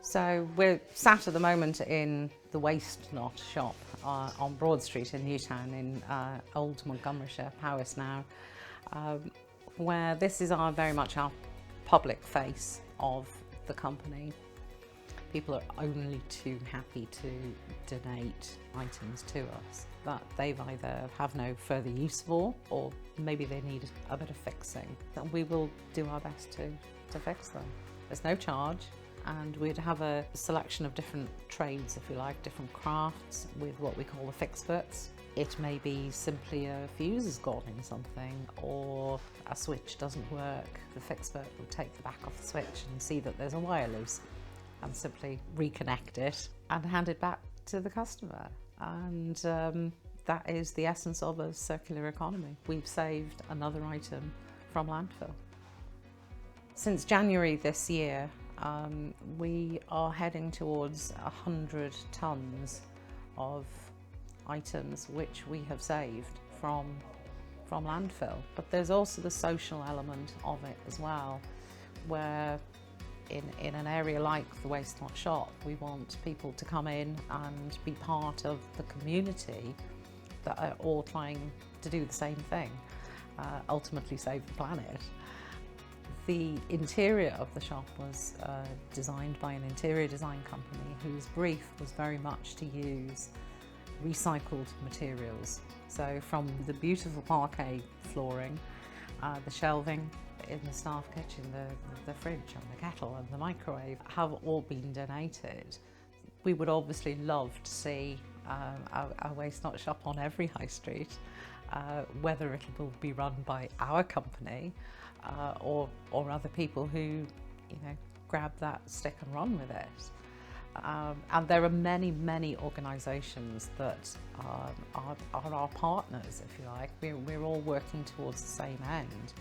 So we're sat at the moment in the Waste Not shop on Broad Street in Newtown in Old Montgomeryshire, Powys now, where this is very much our public face of the company. People are only too happy to donate items to us that they've either have no further use for, or maybe they need a bit of fixing. And we will do our best to fix them. There's no charge, and we'd have a selection of different trades, if you like, different crafts with what we call the fixperts. It may be simply a fuse has gone in something, or a switch doesn't work. The fixpert will take the back off the switch and see that there's a wire loose, and simply reconnect it and hand it back to the customer. And that is the essence of a circular economy. We've saved another item from landfill. Since January this year, we are heading towards 100 tonnes of items which we have saved from landfill. But there's also the social element of it as well, where in an area like the Waste Not shop, we want people to come in and be part of the community that are all trying to do the same thing, ultimately save the planet. The interior of the shop was designed by an interior design company whose brief was very much to use recycled materials. So from the beautiful parquet flooring, the shelving in the staff kitchen, the fridge and the kettle and the microwave have all been donated. We would obviously love to see our Waste Not shop on every high street, whether it will be run by our company or other people who, grab that stick and run with it. And there are many organisations that are our partners, if you like. We're all working towards the same end.